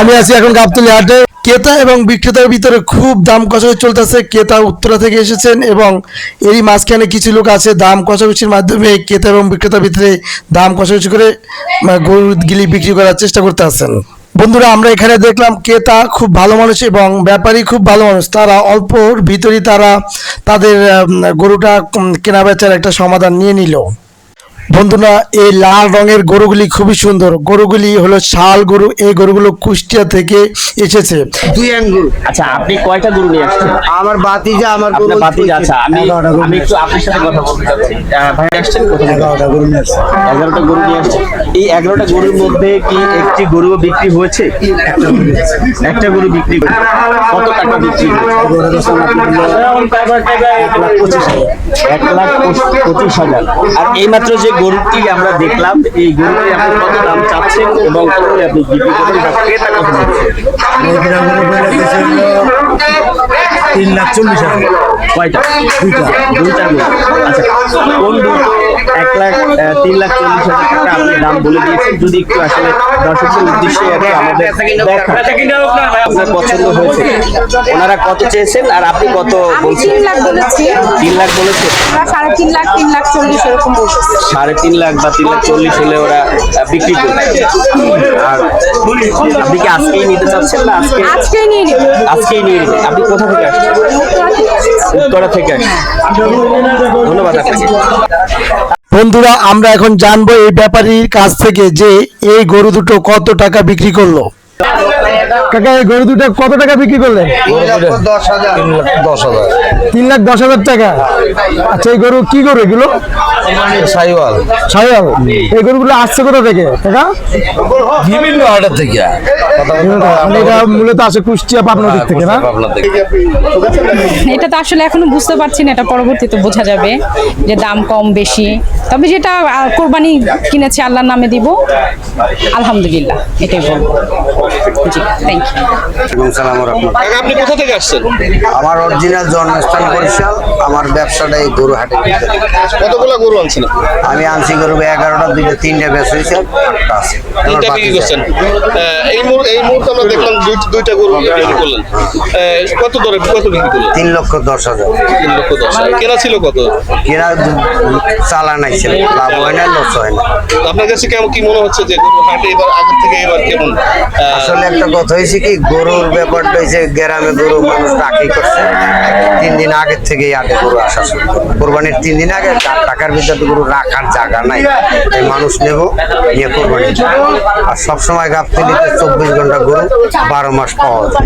আমি আছি এখন গাবতলী হাটে। ক্রেতা এবং বিক্রেতার ভিতরে খুব দাম কষাকষি চলতেছে। ক্রেতা উত্তরা থেকে এসেছেন এবং এরই মাঝখানে কিছু লোক আছে দাম কষাকষির মাধ্যমে ক্রেতা এবং বিক্রেতার ভিতরে দাম কষাকষি করে গরুগুলি বিক্রি করার চেষ্টা করতে আছেন। বন্ধুরা, আমরা এখানে দেখলাম ক্রেতা খুব ভালো মানুষ এবং ব্যাপারী খুব ভালো মানুষ। তারা অল্পর ভিতরেই তাদের গরুটা কেনা বেচার একটা সমাধান নিয়ে নিল। বন্ধুরা, এই লাল রঙের গরুগুলি খুবই সুন্দর। গরুগুলি হলো শাল গরু। এই গরুগুলো কুষ্টিয়া থেকে এসেছে। দুই গরু। আচ্ছা, আপনি কয়টা গরু নিয়ে আসছেন? আমার বাতিজা, আমার গরু বাতিজা। আচ্ছা, আমি একটু আপনার সাথে কথা বলতে চাচ্ছি। ভাই আসছেন কোথা থেকে? 11টা গরু নিয়ে আসছে। 11টা গরু নিয়ে আসছেন। এই 11টা গরুর মধ্যে কি একটি গরুও বিক্রি হয়েছে? একটা গরু বিক্রি হয়েছে। কত টাকা বিক্রি হয়েছে? 1,25,000। আর এইমাত্র যে গরুটি আমরা দেখলাম, এই গরুটি আপনি কত দাম চাচ্ছেন এবং কত আপনি বিক্রি করবেন বা ক্রেতা কত দিচ্ছে? 3,40,000। কয়টা? দুইটা গরু। আচ্ছা, কোন দুটো? 1,03,40,000 টাকা আপনি দাম বলে দিয়েছেন। যদি একটু আসলে দর্শকদের উদ্দেশ্যে আমাদের আপনার পছন্দ হয়েছে, ওনারা কত চেয়েছেন আর আপনি কত বলছেন? 3 লাখ বলেছি। 3 লাখ বলেছে। 3.5 লাখ, 3,40,000 এরকম বলছে। 3.5 লাখ বা 3,40,000 হলে ওরা বিক্রি করবে। আর আপনি কি আজকেই নিতে চাচ্ছেন না আজকেই নিয়ে নিব? আজকেই নিয়ে নেবেন। আপনি কোথা থেকে আসছেন? উত্তরা থেকে আসছেন। ধন্যবাদ আপনাকে। বন্ধুরা, আমরা এখন জানবো এই ব্যাপারীর কাছ থেকে যে এই গরু দুটো কত টাকা বিক্রি করলো। কাকা, এই গরু দুটো কত টাকা বিক্রি করলেন? 3,10,000। 3,10,000 টাকা। আচ্ছা, এই গরু কি গরু এগুলো? সাইওয়াল। সায়াল। এই গরুগুলো আসছে কোথা থেকে কাকা? বিভিন্ন হাটের থেকে। মানে এটা মূলত আসে কুষ্টিয়া পাবনা দিক থেকে, না? এটা তো আসলে এখনো বুঝতে পারছি না, এটা পরবর্তীতে বোঝা যাবে যে দাম কম বেশি। তবে যেটা কোরবানি কিনেছি আল্লাহর নামে দিব, আলহামদুলিল্লাহ, এটাই বলবো। জি, থ্যাংক ইউ। আপনি কোথা থেকে আসছেন? আমার অরিজিনাল জন্মস্থান বরিশাল। আমার ব্যবসাটা এই গরু হাটে। কতগুলো গরু আনছেন? আমি আনছি গরু 11টা, 2টা 3টা বেশ হয়েছে, 8টা আছে। তিনটা বিক্রি করছেন। এই মুহূর্তে আমরা দেখলাম দুইটা গরু বিক্রি করলেন। কত দরে কত বিক্রি করলেন? 3,10,000। 3,10,000। কেনা ছিল কত? কেনা চালা নাই ছিল, লাভ হয় না, লস হয় না। আপনার কাছে কেমন কি মনে হচ্ছে যে গরু হাটে এবার আগের থেকে এবার কেমন? আসলে একটা কথা হয়েছে কি, গরুর ব্যাপারটা হয়েছে, গ্রামে গরু মানুষ রাখি করছে 3 দিন আগের থেকেই হাটে গরু আসা শুরু। কোরবানির 3 দিন আগে টাকার ভিতরে গরু রাখার জায়গা নাই, এই মানুষ নেব নিয়ে কোরবানি। আর সবসময় গাবতলীতে 24 ঘন্টা গরু 12 মাস পাওয়া যায়।